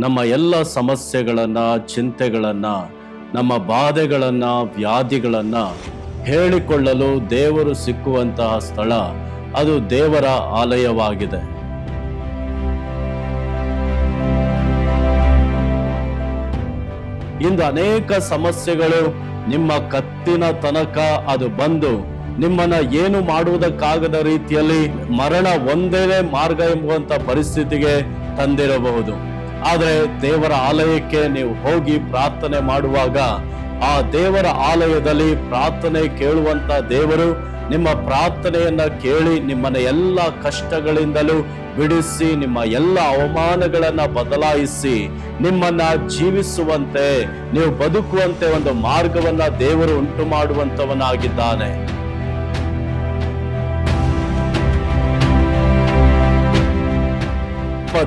ನಮ್ಮ ಎಲ್ಲ ಸಮಸ್ಯೆಗಳನ್ನು, ಚಿಂತೆಗಳನ್ನು, ನಮ್ಮ ಬಾಧೆಗಳನ್ನು, ವ್ಯಾಧಿಗಳನ್ನು ಹೇಳಿಕೊಳ್ಳಲು ದೇವರು ಸಿಕ್ಕುವಂತಹ ಸ್ಥಳ ಅದು ದೇವರ ಆಲಯವಾಗಿದೆ. ಇಂದು ಅನೇಕ ಸಮಸ್ಯೆಗಳು ನಿಮ್ಮ ಕತ್ತಿನ ತನಕ ಅದು ಬಂದು ನಿಮ್ಮನ್ನ ಏನು ಮಾಡುವುದಕ್ಕಾಗದ ರೀತಿಯಲ್ಲಿ ಮರಣ ಒಂದೇ ಮಾರ್ಗ ಎಂಬುವಂತ ಪರಿಸ್ಥಿತಿಗೆ ತಂದಿರಬಹುದು. ಆದರೆ ದೇವರ ಆಲಯಕ್ಕೆ ನೀವು ಹೋಗಿ ಪ್ರಾರ್ಥನೆ ಮಾಡುವಾಗ ಆ ದೇವರ ಆಲಯದಲ್ಲಿ ಪ್ರಾರ್ಥನೆ ಕೇಳುವಂತ ದೇವರು ನಿಮ್ಮ ಪ್ರಾರ್ಥನೆಯನ್ನ ಕೇಳಿ ನಿಮ್ಮನ್ನ ಎಲ್ಲ ಕಷ್ಟಗಳಿಂದಲೂ ಬಿಡಿಸಿ, ನಿಮ್ಮ ಎಲ್ಲ ಅವಮಾನಗಳನ್ನ ಬದಲಾಯಿಸಿ, ನಿಮ್ಮನ್ನ ಜೀವಿಸುವಂತೆ, ನೀವು ಬದುಕುವಂತೆ ಒಂದು ಮಾರ್ಗವನ್ನ ದೇವರು ಉಂಟು ಮಾಡುವಂತವನಾಗಿದ್ದಾನೆ.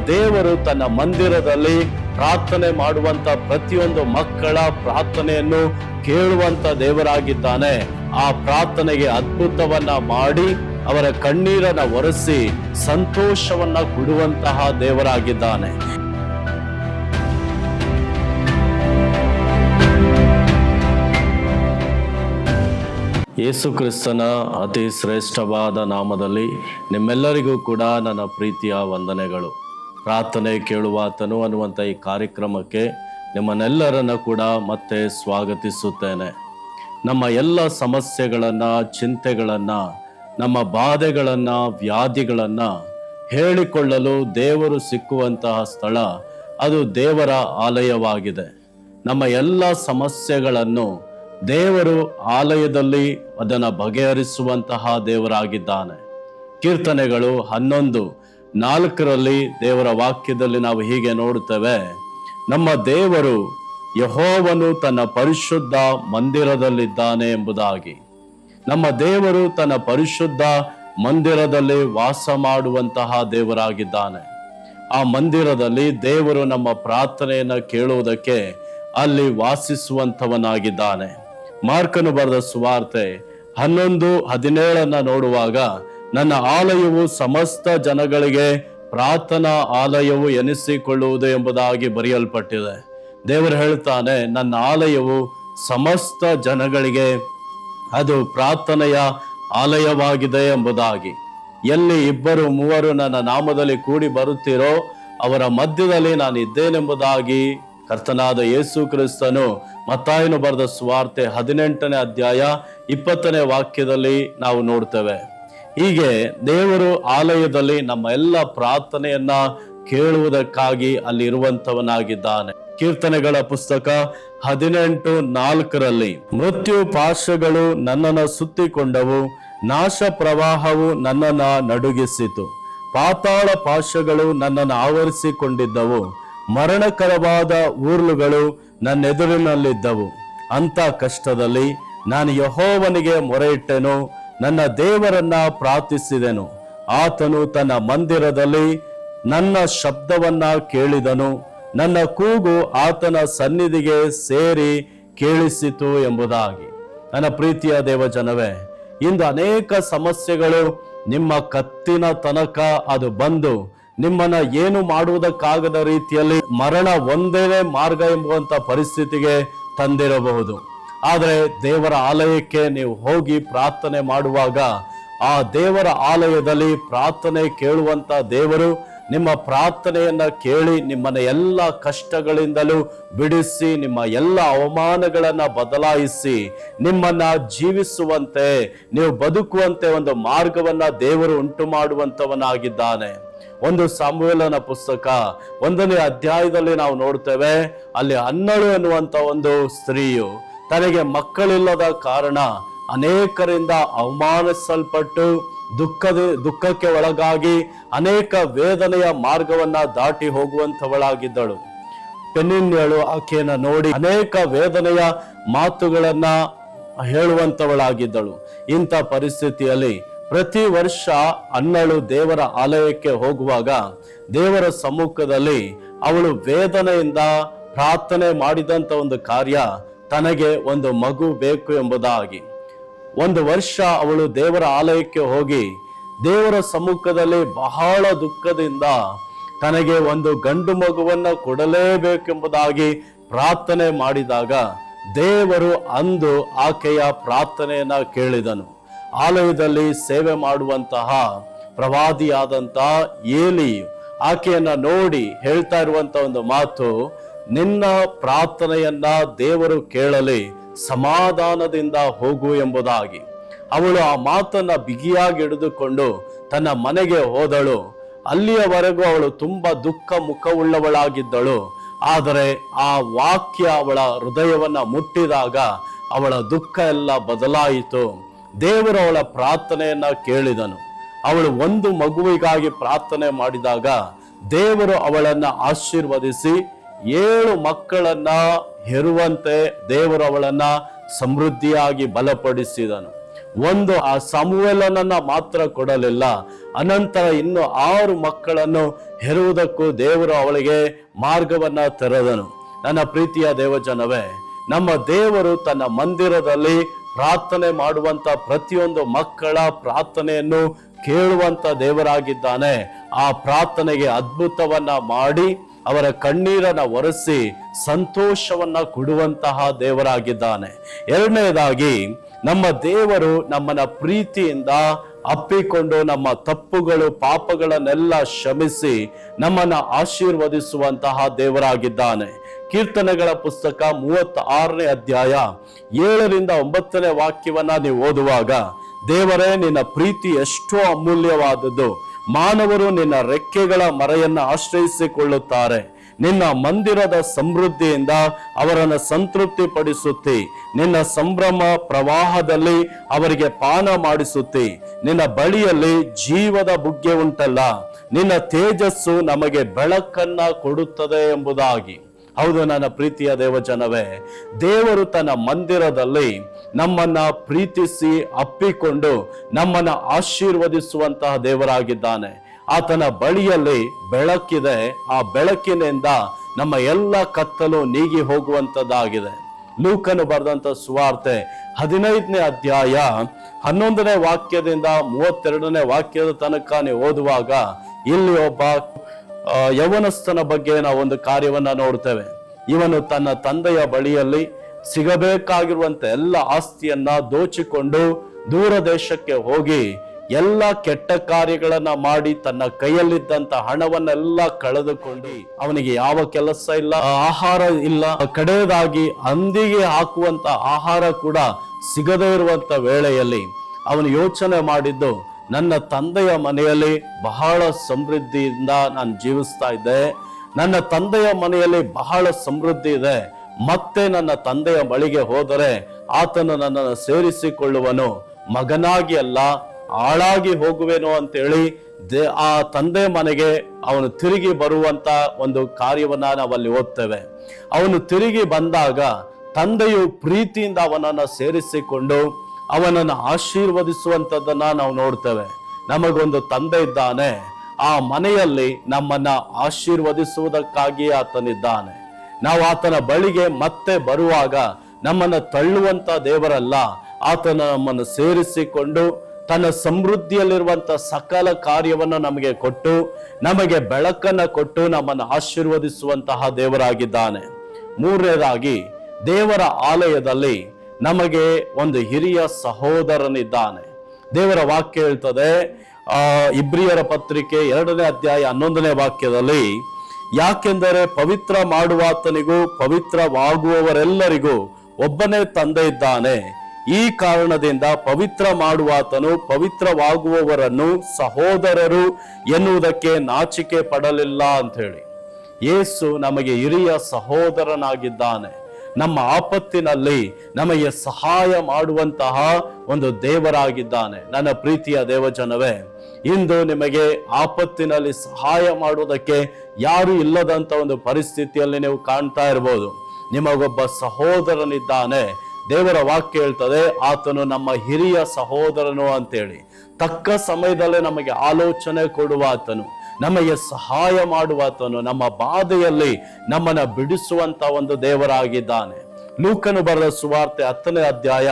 ದೇವರು ತನ್ನ ಮಂದಿರದಲ್ಲಿ ಪ್ರಾರ್ಥನೆ ಮಾಡುವಂತ ಪ್ರತಿಯೊಂದು ಮಕ್ಕಳ ಪ್ರಾರ್ಥನೆಯನ್ನು ಕೇಳುವಂತ ದೇವರಾಗಿದ್ದಾನೆ. ಆ ಪ್ರಾರ್ಥನೆಗೆ ಅದ್ಭುತವನ್ನ ಮಾಡಿ ಅವರ ಕಣ್ಣೀರನ್ನ ಒರೆಸಿ ಸಂತೋಷವನ್ನ ಕೊಡುವಂತಹ ದೇವರಾಗಿದ್ದಾನೆ. ಯೇಸು ಕ್ರಿಸ್ತನ ಅತಿ ಶ್ರೇಷ್ಠವಾದ ನಾಮದಲ್ಲಿ ನಿಮ್ಮೆಲ್ಲರಿಗೂ ಕೂಡ ನನ್ನ ಪ್ರೀತಿಯ ವಂದನೆಗಳು. ಪ್ರಾರ್ಥನೆ ಕೇಳುವಾತನು ಅನ್ನುವಂಥ ಈ ಕಾರ್ಯಕ್ರಮಕ್ಕೆ ನಿಮ್ಮನ್ನೆಲ್ಲರನ್ನ ಕೂಡ ಮತ್ತೆ ಸ್ವಾಗತಿಸುತ್ತೇನೆ. ನಮ್ಮ ಎಲ್ಲ ಸಮಸ್ಯೆಗಳನ್ನು, ಚಿಂತೆಗಳನ್ನು, ನಮ್ಮ ಬಾಧೆಗಳನ್ನು, ವ್ಯಾಧಿಗಳನ್ನು ಹೇಳಿಕೊಳ್ಳಲು ದೇವರು ಸಿಕ್ಕುವಂತಹ ಸ್ಥಳ ಅದು ದೇವರ ಆಲಯವಾಗಿದೆ. ನಮ್ಮ ಎಲ್ಲ ಸಮಸ್ಯೆಗಳನ್ನು ದೇವರು ಆಲಯದಲ್ಲಿ ಅದನ್ನು ಬಗೆಹರಿಸುವಂತಹ ದೇವರಾಗಿದ್ದಾನೆ. ಕೀರ್ತನೆಗಳು 11:4 ದೇವರ ವಾಕ್ಯದಲ್ಲಿ ನಾವು ಹೀಗೆ ನೋಡುತ್ತೇವೆ, ನಮ್ಮ ದೇವರು ಯೆಹೋವನು ತನ್ನ ಪರಿಶುದ್ಧ ಮಂದಿರದಲ್ಲಿದ್ದಾನೆ ಎಂಬುದಾಗಿ. ನಮ್ಮ ದೇವರು ತನ್ನ ಪರಿಶುದ್ಧ ಮಂದಿರದಲ್ಲಿ ವಾಸ ಮಾಡುವಂತಹ ದೇವರಾಗಿದ್ದಾನೆ. ಆ ಮಂದಿರದಲ್ಲಿ ದೇವರು ನಮ್ಮ ಪ್ರಾರ್ಥನೆಯನ್ನು ಕೇಳುವುದಕ್ಕೆ ಅಲ್ಲಿ ವಾಸಿಸುವಂಥವನಾಗಿದ್ದಾನೆ. ಮಾರ್ಕನು ಬರೆದ ಸುವಾರ್ತೆ 11:17 ನೋಡುವಾಗ, ನನ್ನ ಆಲಯವು ಸಮಸ್ತ ಜನಗಳಿಗೆ ಪ್ರಾರ್ಥನಾ ಆಲಯವು ಎನಿಸಿಕೊಳ್ಳುವುದು ಎಂಬುದಾಗಿ ಬರೆಯಲ್ಪಟ್ಟಿದೆ. ದೇವರು ಹೇಳ್ತಾನೆ, ನನ್ನ ಆಲಯವು ಸಮಸ್ತ ಜನಗಳಿಗೆ ಅದು ಪ್ರಾರ್ಥನೆಯ ಆಲಯವಾಗಿದೆ ಎಂಬುದಾಗಿ. ಎಲ್ಲಿ 2-3 ನನ್ನ ನಾಮದಲ್ಲಿ ಕೂಡಿ ಬರುತ್ತೀರೋ ಅವರ ಮಧ್ಯದಲ್ಲಿ ನಾನು ಇದ್ದೇನೆಂಬುದಾಗಿ ಕರ್ತನಾದ ಯೇಸು ಕ್ರಿಸ್ತನು ಮತ್ತಾಯನು ಬರೆದ ಸುವಾರ್ತೆ 18:20 ವಾಕ್ಯದಲ್ಲಿ ನಾವು ನೋಡ್ತೇವೆ. ಹೀಗೆ ದೇವರು ಆಲಯದಲ್ಲಿ ನಮ್ಮ ಎಲ್ಲ ಪ್ರಾರ್ಥನೆಯನ್ನ ಕೇಳುವುದಕ್ಕಾಗಿ ಅಲ್ಲಿ ಇರುವಂತವನಾಗಿದ್ದಾನೆ. ಕೀರ್ತನೆಗಳ ಪುಸ್ತಕ 18:4 ಮೃತ್ಯು ಪಾಶಗಳು ನನ್ನನ್ನು ಸುತ್ತಿಕೊಂಡವು, ನಾಶ ಪ್ರವಾಹವು ನನ್ನನ್ನು ನಡುಗಿಸಿತು, ಪಾತಾಳ ಪಾಶಗಳು ನನ್ನನ್ನು ಆವರಿಸಿಕೊಂಡಿದ್ದವು, ಮರಣಕರವಾದ ಊರ್ಲುಗಳು ನನ್ನೆದುರಿನಲ್ಲಿದ್ದವು. ಅಂತ ಕಷ್ಟದಲ್ಲಿ ನಾನು ಯೆಹೋವನಿಗೆ ಮೊರೆಯಿಟ್ಟೆನು, ನನ್ನ ದೇವರನ್ನ ಪ್ರಾರ್ಥಿಸಿದೆನು. ಆತನು ತನ್ನ ಮಂದಿರದಲ್ಲಿ ನನ್ನ ಶಬ್ದವನ್ನ ಕೇಳಿದನು, ನನ್ನ ಕೂಗು ಆತನ ಸನ್ನಿಧಿಗೆ ಸೇರಿ ಕೇಳಿಸಿತು ಎಂಬುದಾಗಿ. ನನ್ನ ಪ್ರೀತಿಯ ದೇವಜನವೇ, ಇಂದು ಅನೇಕ ಸಮಸ್ಯೆಗಳು ನಿಮ್ಮ ಕತ್ತಿನ ತನಕ ಅದು ಬಂದು ನಿಮ್ಮನ್ನ ಏನು ಮಾಡುವುದಕ್ಕಾಗದ ರೀತಿಯಲ್ಲಿ ಮರಣ ಒಂದೇ ಮಾರ್ಗ ಎಂಬುವಂತ ಪರಿಸ್ಥಿತಿಗೆ ತಂದಿರಬಹುದು. ಆದರೆ ದೇವರ ಆಲಯಕ್ಕೆ ನೀವು ಹೋಗಿ ಪ್ರಾರ್ಥನೆ ಮಾಡುವಾಗ ಆ ದೇವರ ಆಲಯದಲ್ಲಿ ಪ್ರಾರ್ಥನೆ ಕೇಳುವಂತ ದೇವರು ನಿಮ್ಮ ಪ್ರಾರ್ಥನೆಯನ್ನ ಕೇಳಿ ನಿಮ್ಮನ್ನ ಎಲ್ಲ ಕಷ್ಟಗಳಿಂದಲೂ ಬಿಡಿಸಿ, ನಿಮ್ಮ ಎಲ್ಲ ಅವಮಾನಗಳನ್ನ ಬದಲಾಯಿಸಿ, ನಿಮ್ಮನ್ನ ಜೀವಿಸುವಂತೆ, ನೀವು ಬದುಕುವಂತೆ ಒಂದು ಮಾರ್ಗವನ್ನ ದೇವರು ಉಂಟು ಮಾಡುವಂತವನಾಗಿದ್ದಾನೆ. 1 ಸಾಮುವೇಲನ ಪುಸ್ತಕ 1ನೇ ಅಧ್ಯಾಯದಲ್ಲಿ ನಾವು ನೋಡ್ತೇವೆ, ಅಲ್ಲಿ ಹನ್ನಳು ಎನ್ನುವಂತ ಒಂದು ಸ್ತ್ರೀಯು ತನಗೆ ಮಕ್ಕಳಿಲ್ಲದ ಕಾರಣ ಅನೇಕರಿಂದ ಅವಮಾನಿಸಲ್ಪಟ್ಟು ದುಃಖಕ್ಕೆ ಒಳಗಾಗಿ ಅನೇಕ ವೇದನೆಯ ಮಾರ್ಗವನ್ನ ದಾಟಿ ಹೋಗುವಂಥವಳಾಗಿದ್ದಳು. ಪೆನಿನ್ಯಳು ಆಕೆಯನ್ನ ನೋಡಿ ಅನೇಕ ವೇದನೆಯ ಮಾತುಗಳನ್ನ ಹೇಳುವಂಥವಳಾಗಿದ್ದಳು. ಇಂಥ ಪರಿಸ್ಥಿತಿಯಲ್ಲಿ ಪ್ರತಿ ವರ್ಷ ಹನ್ನಳು ದೇವರ ಆಲಯಕ್ಕೆ ಹೋಗುವಾಗ ದೇವರ ಸಮ್ಮುಖದಲ್ಲಿ ಅವಳು ವೇದನೆಯಿಂದ ಪ್ರಾರ್ಥನೆ ಮಾಡಿದಂತ ಒಂದು ಕಾರ್ಯ, ತನಗೆ ಒಂದು ಮಗು ಬೇಕು ಎಂಬುದಾಗಿ. 1 ವರ್ಷ ಅವಳು ದೇವರ ಆಲಯಕ್ಕೆ ಹೋಗಿ ದೇವರ ಸಮ್ಮುಖದಲ್ಲಿ ಬಹಳ ದುಃಖದಿಂದ ತನಗೆ ಒಂದು ಗಂಡು ಮಗುವನ್ನ ಕೊಡಲೇಬೇಕೆಂಬುದಾಗಿ ಪ್ರಾರ್ಥನೆ ಮಾಡಿದಾಗ ದೇವರು ಅಂದು ಆಕೆಯ ಪ್ರಾರ್ಥನೆಯನ್ನ ಕೇಳಿದನು. ಆಲಯದಲ್ಲಿ ಸೇವೆ ಮಾಡುವಂತಹ ಪ್ರವಾದಿಯಾದಂತಹ ಏಲಿ ಆಕೆಯನ್ನ ನೋಡಿ ಹೇಳ್ತಾ ಇರುವಂತ ಒಂದು ಮಾತು, ನಿನ್ನ ಪ್ರಾರ್ಥನೆಯನ್ನ ದೇವರು ಕೇಳಲಿ, ಸಮಾಧಾನದಿಂದ ಹೋಗು ಎಂಬುದಾಗಿ. ಅವಳು ಆ ಮಾತನ್ನ ಬಿಗಿಯಾಗಿ ಹಿಡಿದುಕೊಂಡು ತನ್ನ ಮನೆಗೆ ಹೋದಳು. ಅಲ್ಲಿಯವರೆಗೂ ಅವಳು ತುಂಬಾ ದುಃಖ ಮುಖವುಳ್ಳವಳಾಗಿದ್ದಳು. ಆದರೆ ಆ ವಾಕ್ಯ ಅವಳ ಹೃದಯವನ್ನ ಮುಟ್ಟಿದಾಗ ಅವಳ ದುಃಖ ಎಲ್ಲ ಬದಲಾಯಿತು. ದೇವರು ಅವಳ ಪ್ರಾರ್ಥನೆಯನ್ನ ಕೇಳಿದನು. ಅವಳು ಒಂದು ಮಗುವಿಗಾಗಿ ಪ್ರಾರ್ಥನೆ ಮಾಡಿದಾಗ ದೇವರು ಅವಳನ್ನ ಆಶೀರ್ವದಿಸಿ 7 ಮಕ್ಕಳನ್ನ ಹೆರುವಂತೆ ದೇವರು ಅವಳನ್ನ ಸಮೃದ್ಧಿಯಾಗಿ ಬಲಪಡಿಸಿದನು. ಒಂದು ಆ ಸಮುವೇಲನನ್ನ ಮಾತ್ರ ಕೊಡಲಿಲ್ಲ, ಅನಂತರ ಇನ್ನು 6 ಮಕ್ಕಳನ್ನು ಹೆರುವುದಕ್ಕೂ ದೇವರು ಅವಳಿಗೆ ಮಾರ್ಗವನ್ನ ತೆರೆದನು. ನನ್ನ ಪ್ರೀತಿಯ ದೇವಜನವೇ, ನಮ್ಮ ದೇವರು ತನ್ನ ಮಂದಿರದಲ್ಲಿ ಪ್ರಾರ್ಥನೆ ಮಾಡುವಂತ ಪ್ರತಿಯೊಂದು ಮಕ್ಕಳ ಪ್ರಾರ್ಥನೆಯನ್ನು ಕೇಳುವಂತ ದೇವರಾಗಿದ್ದಾನೆ. ಆ ಪ್ರಾರ್ಥನೆಗೆ ಅದ್ಭುತವನ್ನ ಮಾಡಿ ಅವರ ಕಣ್ಣೀರನ್ನ ಒರೆಸಿ ಸಂತೋಷವನ್ನ ಕೊಡುವಂತಹ ದೇವರಾಗಿದ್ದಾನೆ. ಎರಡನೇದಾಗಿ, ನಮ್ಮ ದೇವರು ನಮ್ಮನ್ನ ಪ್ರೀತಿಯಿಂದ ಅಪ್ಪಿಕೊಂಡು ನಮ್ಮ ತಪ್ಪುಗಳು ಪಾಪಗಳನ್ನೆಲ್ಲ ಕ್ಷಮಿಸಿ ನಮ್ಮನ್ನ ಆಶೀರ್ವದಿಸುವಂತಹ ದೇವರಾಗಿದ್ದಾನೆ. ಕೀರ್ತನೆಗಳ ಪುಸ್ತಕ 36ನೇ ಅಧ್ಯಾಯ 7ರಿಂದ 9ನೇ ವಾಕ್ಯವನ್ನ ನೀವು ಓದುವಾಗ, ದೇವರೇ, ನಿನ್ನ ಪ್ರೀತಿ ಎಷ್ಟೋ ಅಮೂಲ್ಯವಾದದ್ದು, ಮಾನವರು ನಿನ್ನ ರೆಕ್ಕೆಗಳ ಮರೆಯನ್ನು ಆಶ್ರಯಿಸಿಕೊಳ್ಳುತ್ತಾರೆ. ನಿನ್ನ ಮಂದಿರದ ಸಮೃದ್ಧಿಯಿಂದ ಅವರನ್ನು ಸಂತೃಪ್ತಿ ಪಡಿಸುತ್ತಿ, ನಿನ್ನ ಸಂಭ್ರಮ ಪ್ರವಾಹದಲ್ಲಿ ಅವರಿಗೆ ಪಾನ ಮಾಡಿಸುತ್ತಿ. ನಿನ್ನ ಬಳಿಯಲ್ಲಿ ಜೀವದ ಬುಗ್ಗೆ ಉಂಟಲ್ಲ, ನಿನ್ನ ತೇಜಸ್ಸು ನಮಗೆ ಬೆಳಕನ್ನ ಕೊಡುತ್ತದೆ ಎಂಬುದಾಗಿ. ಹೌದು ನನ್ನ ಪ್ರೀತಿಯ ದೇವಜನವೇ, ದೇವರು ತನ್ನ ಮಂದಿರದಲ್ಲಿ ನಮ್ಮನ್ನ ಪ್ರೀತಿಸಿ ಅಪ್ಪಿಕೊಂಡು ನಮ್ಮನ್ನ ಆಶೀರ್ವದಿಸುವಂತಹ ದೇವರಾಗಿದ್ದಾನೆ. ಆತನ ಬಳಿಯಲ್ಲಿ ಬೆಳಕಿದೆ. ಆ ಬೆಳಕಿನಿಂದ ನಮ್ಮ ಎಲ್ಲ ಕತ್ತಲು ನೀಗಿ ಹೋಗುವಂತದ್ದಾಗಿದೆ. ಲೂಕನು ಬರೆದಂತ ಸುವಾರ್ತೆ 15ನೇ ಅಧ್ಯಾಯ 11ನೇ ವಾಕ್ಯದಿಂದ 32ನೇ ವಾಕ್ಯದ ತನಕ ನೀವು ಓದುವಾಗ, ಇಲ್ಲಿ ಒಬ್ಬ ಯೌವನಸ್ಥನ ಬಗ್ಗೆ ನಾವು ಒಂದು ಕಾರ್ಯವನ್ನ ನೋಡ್ತೇವೆ. ಇವನು ತನ್ನ ತಂದೆಯ ಬಳಿಯಲ್ಲಿ ಸಿಗಬೇಕಾಗಿರುವಂತ ಎಲ್ಲ ಆಸ್ತಿಯನ್ನ ದೋಚಿಕೊಂಡು ದೂರ ದೇಶಕ್ಕೆ ಹೋಗಿ ಎಲ್ಲ ಕೆಟ್ಟ ಕಾರ್ಯಗಳನ್ನ ಮಾಡಿ ತನ್ನ ಕೈಯಲ್ಲಿದ್ದಂತ ಹಣವನ್ನೆಲ್ಲ ಕಳೆದುಕೊಂಡು, ಅವನಿಗೆ ಯಾವ ಕೆಲಸ ಇಲ್ಲ, ಆಹಾರ ಇಲ್ಲ, ಕಡೆಯದಾಗಿ ಹಂದಿಗೆ ಹಾಕುವಂತ ಆಹಾರ ಕೂಡ ಸಿಗದೇ ಇರುವಂತ ವೇಳೆಯಲ್ಲಿ ಅವನು ಯೋಚನೆ ಮಾಡಿದ್ದು, ನನ್ನ ತಂದೆಯ ಮನೆಯಲ್ಲಿ ಬಹಳ ಸಮೃದ್ಧಿಯಿಂದ ನಾನು ಜೀವಿಸ್ತಾ ಇದ್ದೆ, ನನ್ನ ತಂದೆಯ ಮನೆಯಲ್ಲಿ ಬಹಳ ಸಮೃದ್ಧಿ ಇದೆ, ಮತ್ತೆ ನನ್ನ ತಂದೆಯ ಬಳಿಗೆ ಹೋದರೆ ಆತನು ನನ್ನನ್ನು ಸೇರಿಸಿಕೊಳ್ಳುವನು, ಮಗನಾಗಿ ಅಲ್ಲ ಆಳಾಗಿ ಹೋಗುವೆನೋ ಅಂತೇಳಿ ಆ ತಂದೆ ಮನೆಗೆ ಅವನು ತಿರುಗಿ ಬರುವಂತ ಒಂದು ಕಾರ್ಯವನ್ನ ನಾವಲ್ಲಿ ಓದ್ತೇವೆ. ಅವನು ತಿರುಗಿ ಬಂದಾಗ ತಂದೆಯು ಪ್ರೀತಿಯಿಂದ ಅವನನ್ನ ಸೇರಿಸಿಕೊಂಡು ಅವನನ್ನು ಆಶೀರ್ವದಿಸುವಂತದ್ದನ್ನ ನಾವು ನೋಡ್ತೇವೆ. ನಮಗೊಂದು ತಂದೆ ಇದ್ದಾನೆ, ಆ ಮನೆಯಲ್ಲಿ ನಮ್ಮನ್ನ ಆಶೀರ್ವದಿಸುವುದಕ್ಕಾಗಿ ಆತನಿದ್ದಾನೆ. ನಾವು ಆತನ ಬಳಿಗೆ ಮತ್ತೆ ಬರುವಾಗ ನಮ್ಮನ್ನ ತಳ್ಳುವಂತ ದೇವರಲ್ಲ, ಆತನ ನಮ್ಮನ್ನು ಸೇರಿಸಿಕೊಂಡು ತನ್ನ ಸಮೃದ್ಧಿಯಲ್ಲಿರುವಂತ ಸಕಲ ಕಾರ್ಯವನ್ನು ನಮಗೆ ಕೊಟ್ಟು ನಮಗೆ ಬೆಳಕನ್ನ ಕೊಟ್ಟು ನಮ್ಮನ್ನು ಆಶೀರ್ವದಿಸುವಂತಹ ದೇವರಾಗಿದ್ದಾನೆ. ಮೂರನೇದಾಗಿ, ದೇವರ ಆಲಯದಲ್ಲಿ ನಮಗೆ ಒಂದು ಹಿರಿಯ ಸಹೋದರನಿದ್ದಾನೆ. ದೇವರ ವಾಕ್ಯ ಹೇಳ್ತದೆ, ಇಬ್ರಿಯರ ಪತ್ರಿಕೆ 2ನೇ ಅಧ್ಯಾಯ 11ನೇ ವಾಕ್ಯದಲ್ಲಿ, ಯಾಕೆಂದರೆ ಪವಿತ್ರ ಮಾಡುವಾತನಿಗೂ ಪವಿತ್ರವಾಗುವವರೆಲ್ಲರಿಗೂ ಒಬ್ಬನೇ ತಂದೆ ಇದ್ದಾನೆ. ಈ ಕಾರಣದಿಂದ ಪವಿತ್ರ ಮಾಡುವಾತನು ಪವಿತ್ರವಾಗುವವರನ್ನು ಸಹೋದರರು ಎನ್ನುವುದಕ್ಕೆ ನಾಚಿಕೆ ಪಡಲಿಲ್ಲ ಅಂತ ಹೇಳಿ. ಯೇಸು ನಮಗೆ ಹಿರಿಯ ಸಹೋದರನಾಗಿದ್ದಾನೆ. ನಮ್ಮ ಆಪತ್ತಿನಲ್ಲಿ ನಮಗೆ ಸಹಾಯ ಮಾಡುವಂತಹ ಒಂದು ದೇವರಾಗಿದ್ದಾನೆ. ನನ್ನ ಪ್ರೀತಿಯ ದೇವಜನವೇ, ಇಂದು ನಿಮಗೆ ಆಪತ್ತಿನಲ್ಲಿ ಸಹಾಯ ಮಾಡುವುದಕ್ಕೆ ಯಾರು ಇಲ್ಲದಂತ ಒಂದು ಪರಿಸ್ಥಿತಿಯಲ್ಲಿ ನೀವು ಕಾಣ್ತಾ ಇರಬಹುದು. ನಿಮಗೊಬ್ಬ ಸಹೋದರನಿದ್ದಾನೆ. ದೇವರ ವಾಕ್ಯ ಹೇಳ್ತದೆ, ಆತನು ನಮ್ಮ ಹಿರಿಯ ಸಹೋದರನು ಅಂತೇಳಿ. ತಕ್ಕ ಸಮಯದಲ್ಲೇ ನಮಗೆ ಆಲೋಚನೆ ಕೊಡುವ ಆತನು, ನಮಗೆ ಸಹಾಯ ಮಾಡುವಾತನು, ನಮ್ಮ ಬಾಧೆಯಲ್ಲಿ ನಮ್ಮನ್ನ ಬಿಡಿಸುವಂತ ಒಂದು ದೇವರಾಗಿದ್ದಾನೆ. ಲೂಕನು ಬರೆದ ಸುವಾರ್ತೆ 10ನೇ ಅಧ್ಯಾಯ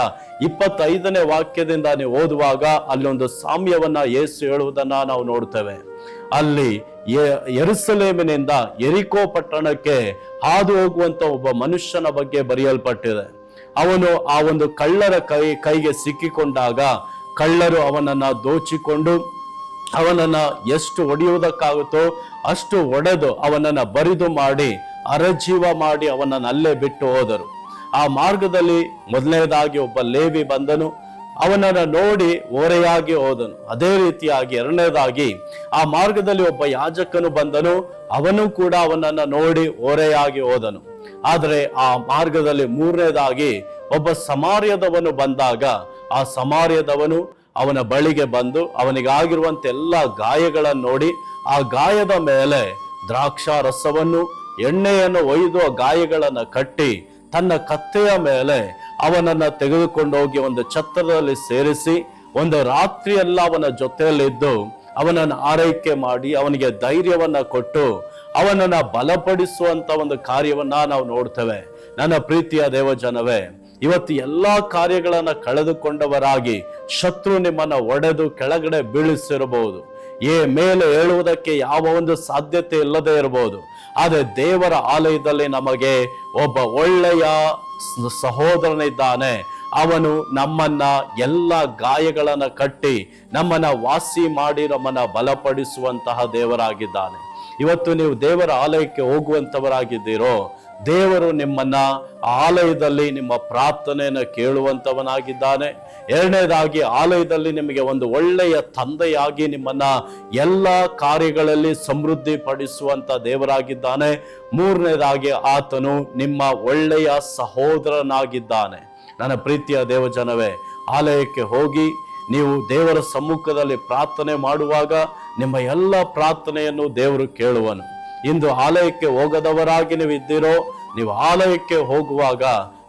25ನೇ ವಾಕ್ಯದಿಂದ ನೀವು ಓದುವಾಗ ಅಲ್ಲೊಂದು ಸಾಮ್ಯವನ್ನ ಯೇಸು ಹೇಳುವುದನ್ನ ನಾವು ನೋಡ್ತೇವೆ. ಅಲ್ಲಿ ಯೆರೂಸಲೇಮಿನಿಂದ ಯೆರಿಕೋ ಪಟ್ಟಣಕ್ಕೆ ಹಾದು ಹೋಗುವಂತ ಒಬ್ಬ ಮನುಷ್ಯನ ಬಗ್ಗೆ ಬರೆಯಲ್ಪಟ್ಟಿದೆ. ಅವನು ಆ ಒಂದು ಕಳ್ಳರ ಕೈಗೆ ಸಿಕ್ಕಿಕೊಂಡಾಗ ಕಳ್ಳರು ಅವನನ್ನ ದೋಚಿಕೊಂಡು ಅವನನ್ನ ಎಷ್ಟು ಹೊಡೆಯುವುದಕ್ಕಾಗುತ್ತೋ ಅಷ್ಟು ಹೊಡೆದು ಅವನನ್ನ ಬರಿದು ಮಾಡಿ ಅರಜೀವ ಮಾಡಿ ಅವನನ್ನ ಅಲ್ಲೇ ಬಿಟ್ಟು ಹೋದರು. ಆ ಮಾರ್ಗದಲ್ಲಿ ಮೊದಲನೇದಾಗಿ ಒಬ್ಬ ಲೇವಿ ಬಂದನು, ಅವನನ್ನ ನೋಡಿ ಓರೆಯಾಗಿ ಹೋದನು. ಅದೇ ರೀತಿಯಾಗಿ ಎರಡನೇದಾಗಿ ಆ ಮಾರ್ಗದಲ್ಲಿ ಒಬ್ಬ ಯಾಜಕನು ಬಂದನು, ಅವನು ಕೂಡ ಅವನನ್ನ ನೋಡಿ ಓರೆಯಾಗಿ ಹೋದನು. ಆದರೆ ಆ ಮಾರ್ಗದಲ್ಲಿ ಮೂರನೇದಾಗಿ ಒಬ್ಬ ಸಮಾರ್ಯದವನು ಬಂದಾಗ ಆ ಸಮಾರ್ಯದವನು ಅವನ ಬಳಿಗೆ ಬಂದು ಅವನಿಗಾಗಿರುವಂತ ಎಲ್ಲ ಗಾಯಗಳನ್ನು ನೋಡಿ ಆ ಗಾಯದ ಮೇಲೆ ದ್ರಾಕ್ಷಾರಸವನ್ನು ಎಣ್ಣೆಯನ್ನು ಒಯ್ದು ಆ ಗಾಯಗಳನ್ನು ಕಟ್ಟಿ ತನ್ನ ಕತ್ತೆಯ ಮೇಲೆ ಅವನನ್ನ ತೆಗೆದುಕೊಂಡೋಗಿ ಒಂದು ಛತ್ರದಲ್ಲಿ ಸೇರಿಸಿ ಒಂದು ರಾತ್ರಿಯೆಲ್ಲ ಅವನ ಜೊತೆಯಲ್ಲಿದ್ದು ಅವನನ್ನು ಆರೈಕೆ ಮಾಡಿ ಅವನಿಗೆ ಧೈರ್ಯವನ್ನ ಕೊಟ್ಟು ಅವನನ್ನ ಬಲಪಡಿಸುವಂತ ಒಂದು ಕಾರ್ಯವನ್ನ ನಾವು ನೋಡ್ತೇವೆ. ನನ್ನ ಪ್ರೀತಿಯ ದೇವಜನವೇ, ಇವತ್ತು ಎಲ್ಲಾ ಕಾರ್ಯಗಳನ್ನ ಕಳೆದುಕೊಂಡವರಾಗಿ ಶತ್ರು ನಿಮ್ಮನ್ನ ಒಡೆದು ಕೆಳಗಡೆ ಬೀಳಿಸಿರಬಹುದು, ಮೇಲೆ ಹೇಳುವುದಕ್ಕೆ ಯಾವ ಒಂದು ಸಾಧ್ಯತೆ ಇಲ್ಲದೆ ಇರಬಹುದು. ಆದರೆ ದೇವರ ಆಲಯದಲ್ಲಿ ನಮಗೆ ಒಬ್ಬ ಒಳ್ಳೆಯ ಸಹೋದರನಿದ್ದಾನೆ. ಅವನು ನಮ್ಮನ್ನ ಎಲ್ಲ ಗಾಯಗಳನ್ನ ಕಟ್ಟಿ ನಮ್ಮನ್ನ ವಾಸಿ ಮಾಡಿ ನಮ್ಮನ್ನ ಬಲಪಡಿಸುವಂತಹ ದೇವರಾಗಿದ್ದಾನೆ. ಇವತ್ತು ನೀವು ದೇವರ ಆಲಯಕ್ಕೆ ಹೋಗುವಂತವರಾಗಿದ್ದೀರೋ, ದೇವರು ನಿಮ್ಮನ್ನ ಆಲಯದಲ್ಲಿ ನಿಮ್ಮ ಪ್ರಾರ್ಥನೆಯನ್ನು ಕೇಳುವಂತವನಾಗಿದ್ದಾನೆ. ಎರಡನೇದಾಗಿ ಆಲಯದಲ್ಲಿ ನಿಮಗೆ ಒಂದು ಒಳ್ಳೆಯ ತಂದೆಯಾಗಿ ನಿಮ್ಮನ್ನ ಎಲ್ಲ ಕಾರ್ಯಗಳಲ್ಲಿ ಸಮೃದ್ಧಿ ಪಡಿಸುವಂತ ದೇವರಾಗಿದ್ದಾನೆ. ಮೂರನೇದಾಗಿ ಆತನು ನಿಮ್ಮ ಒಳ್ಳೆಯ ಸಹೋದರನಾಗಿದ್ದಾನೆ. ನನ್ನ ಪ್ರೀತಿಯ ದೇವಜನವೇ, ಆಲಯಕ್ಕೆ ಹೋಗಿ ನೀವು ದೇವರ ಸಮ್ಮುಖದಲ್ಲಿ ಪ್ರಾರ್ಥನೆ ಮಾಡುವಾಗ ನಿಮ್ಮ ಎಲ್ಲ ಪ್ರಾರ್ಥನೆಯನ್ನು ದೇವರು ಕೇಳುವನು. ಇಂದು ಆಲಯಕ್ಕೆ ಹೋಗದವರಾಗಿ ನೀವು ಇದ್ದೀರೋ, ನೀವು ಆಲಯಕ್ಕೆ ಹೋಗುವಾಗ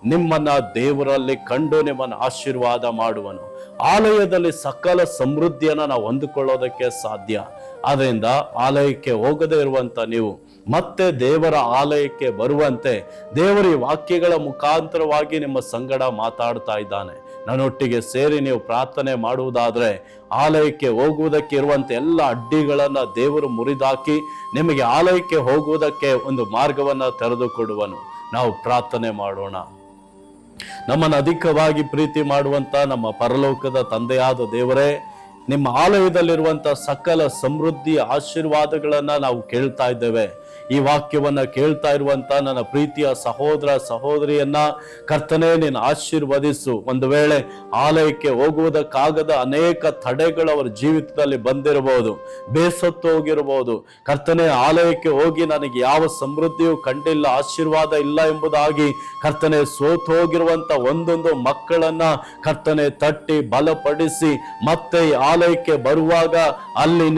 ನಿಮ್ಮನ್ನ ದೇವರಲ್ಲಿ ಕಂಡು ನಿಮ್ಮನ್ನು ಆಶೀರ್ವಾದ ಮಾಡುವನು. ಆಲಯದಲ್ಲಿ ಸಕಲ ಸಮೃದ್ಧಿಯನ್ನ ನಾವು ಹೊಂದಿಕೊಳ್ಳೋದಕ್ಕೆ ಸಾಧ್ಯ. ಆದ್ರಿಂದ ಆಲಯಕ್ಕೆ ಹೋಗದೇ ಇರುವಂತ ನೀವು ಮತ್ತೆ ದೇವರ ಆಲಯಕ್ಕೆ ಬರುವಂತೆ ದೇವರ ವಾಕ್ಯಗಳ ಮುಖಾಂತರವಾಗಿ ನಿಮ್ಮ ಸಂಗಡ ಮಾತಾಡ್ತಾ ಇದ್ದಾನೆ. ನನ್ನೊಟ್ಟಿಗೆ ಸೇರಿ ನೀವು ಪ್ರಾರ್ಥನೆ ಮಾಡುವುದಾದ್ರೆ ಆಲಯಕ್ಕೆ ಹೋಗುವುದಕ್ಕೆ ಇರುವಂತ ಎಲ್ಲ ಅಡ್ಡಿಗಳನ್ನ ದೇವರು ಮುರಿದಾಕಿ ನಿಮಗೆ ಆಲಯಕ್ಕೆ ಹೋಗುವುದಕ್ಕೆ ಒಂದು ಮಾರ್ಗವನ್ನ ತೆರೆದು ಕೊಡುವನು. ನಾವು ಪ್ರಾರ್ಥನೆ ಮಾಡೋಣ. ನಮ್ಮನ್ನು ಅಧಿಕವಾಗಿ ಪ್ರೀತಿ ಮಾಡುವಂತ ನಮ್ಮ ಪರಲೋಕದ ತಂದೆಯಾದ ದೇವರೇ, ನಿಮ್ಮ ಆಲಯದಲ್ಲಿರುವಂತ ಸಕಲ ಸಮೃದ್ಧಿಯ ಆಶೀರ್ವಾದಗಳನ್ನ ನಾವು ಕೇಳ್ತಾ ಇದ್ದೇವೆ. ಈ ವಾಕ್ಯವನ್ನ ಕೇಳ್ತಾ ಇರುವಂತ ನನ್ನ ಪ್ರೀತಿಯ ಸಹೋದರ ಸಹೋದರಿಯನ್ನ ಕರ್ತನೇ ನೀನು ಆಶೀರ್ವದಿಸು. ಒಂದು ವೇಳೆ ಆಲಯಕ್ಕೆ ಹೋಗುವುದಕ್ಕಾಗದ ಅನೇಕ ತಡೆಗಳು ಅವರ ಜೀವಿತದಲ್ಲಿ ಬಂದಿರಬಹುದು, ಬೇಸತ್ತು ಹೋಗಿರಬಹುದು. ಕರ್ತನೇ, ಆಲಯಕ್ಕೆ ಹೋಗಿ ನನಗೆ ಯಾವ ಸಮೃದ್ಧಿಯೂ ಕಂಡಿಲ್ಲ, ಆಶೀರ್ವಾದ ಇಲ್ಲ ಎಂಬುದಾಗಿ ಕರ್ತನೆ ಸೋತು ಹೋಗಿರುವಂತ ಒಂದೊಂದು ಮಕ್ಕಳನ್ನ ಕರ್ತನೆ ತಟ್ಟಿ ಬಲಪಡಿಸಿ ಮತ್ತೆ ಆಲಯಕ್ಕೆ ಬರುವಾಗ ಅಲ್ಲಿ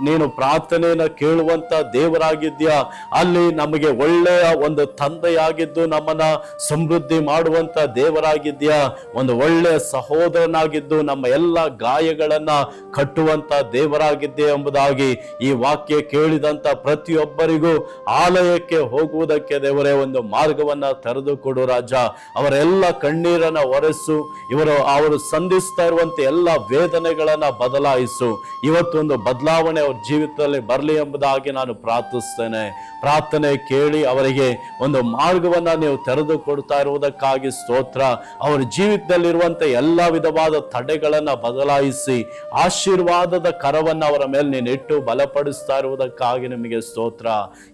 ನೀನು ಪ್ರಾರ್ಥನೆಯನ್ನ ಕೇಳುವಂತ ದೇವರಾಗಿದ್ಯಾ. ಅಲ್ಲಿ ನಮಗೆ ಒಳ್ಳೆಯ ಒಂದು ತಂದೆಯಾಗಿದ್ದು ನಮ್ಮನ್ನ ಸಮೃದ್ಧಿ ಮಾಡುವಂತ ದೇವರಾಗಿದ್ಯಾ. ಒಂದು ಒಳ್ಳೆಯ ಸಹೋದರನಾಗಿದ್ದು ನಮ್ಮ ಎಲ್ಲ ಗಾಯಗಳನ್ನ ಕಟ್ಟುವಂತ ದೇವರಾಗಿದ್ದೆ ಎಂಬುದಾಗಿ ಈ ವಾಕ್ಯ ಕೇಳಿದಂತ ಪ್ರತಿಯೊಬ್ಬರಿಗೂ ಆಲಯಕ್ಕೆ ಹೋಗುವುದಕ್ಕೆ ದೇವರೇ ಒಂದು ಮಾರ್ಗವನ್ನ ತೆರೆದು ಕೊಡು ರಾಜ. ಅವರೆಲ್ಲ ಕಣ್ಣೀರನ್ನ ಒರೆಸು. ಅವರು ಸಂಧಿಸ್ತಾ ಇರುವಂತ ಎಲ್ಲ ವೇದನೆಗಳನ್ನ ಬದಲಾಯಿಸು. ಇವತ್ತೊಂದು ಬದಲಾವಣೆ ಅವ್ರ ಜೀವಿತದಲ್ಲಿ ಬರಲಿ ಎಂಬುದಾಗಿ ನಾನು ಪ್ರಾರ್ಥಿಸ್ತೇನೆ. ಪ್ರಾರ್ಥನೆ ಕೇಳಿ ಅವರಿಗೆ ಒಂದು ಮಾರ್ಗವನ್ನ ನೀವು ತೆರೆದು ಕೊಡ್ತಾ ಇರುವುದಕ್ಕಾಗಿ ಸ್ತೋತ್ರ. ಅವರ ಜೀವಿತದಲ್ಲಿರುವಂತ ಎಲ್ಲ ವಿಧವಾದ ತಡೆಗಳನ್ನ ಬದಲಾಯಿಸಿ ಆಶೀರ್ವಾದದ ಕರವನ್ನ ಅವರ ಮೇಲೆ ನೀನು ಇಟ್ಟು ಬಲಪಡಿಸ್ತಾ ಇರುವುದಕ್ಕಾಗಿ ನಿಮಗೆ ಸ್ತೋತ್ರ.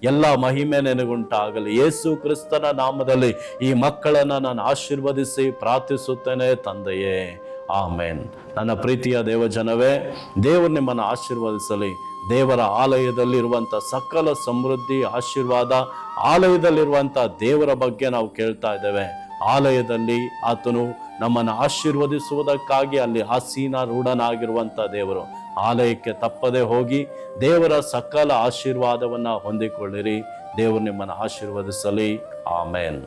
ಎಲ್ಲ ಮಹಿಮೆ ನಿನಗುಂಟಾಗಲಿ. ಯೇಸು ಕ್ರಿಸ್ತನ ನಾಮದಲ್ಲಿ ಈ ಮಕ್ಕಳನ್ನ ನಾನು ಆಶೀರ್ವದಿಸಿ ಪ್ರಾರ್ಥಿಸುತ್ತೇನೆ ತಂದೆಯೇ, ಆಮೇನ್. ನನ್ನ ಪ್ರೀತಿಯ ದೇವಜನವೇ, ದೇವರು ನಿಮ್ಮನ್ನು ಆಶೀರ್ವದಿಸಲಿ. ದೇವರ ಆಲಯದಲ್ಲಿರುವಂಥ ಸಕಲ ಸಮೃದ್ಧಿ ಆಶೀರ್ವಾದ, ಆಲಯದಲ್ಲಿರುವಂಥ ದೇವರ ಬಗ್ಗೆ ನಾವು ಕೇಳ್ತಾ ಇದ್ದೇವೆ. ಆಲಯದಲ್ಲಿ ಆತನು ನಮ್ಮನ್ನು ಆಶೀರ್ವದಿಸುವುದಕ್ಕಾಗಿ ಅಲ್ಲಿ ಆಸೀನಾರೂಢನಾಗಿರುವಂಥ ದೇವರು. ಆಲಯಕ್ಕೆ ತಪ್ಪದೆ ಹೋಗಿ ದೇವರ ಸಕಲ ಆಶೀರ್ವಾದವನ್ನು ಹೊಂದಿಕೊಳ್ಳಿರಿ. ದೇವರು ನಿಮ್ಮನ್ನು ಆಶೀರ್ವದಿಸಲಿ. ಆಮೇನ್.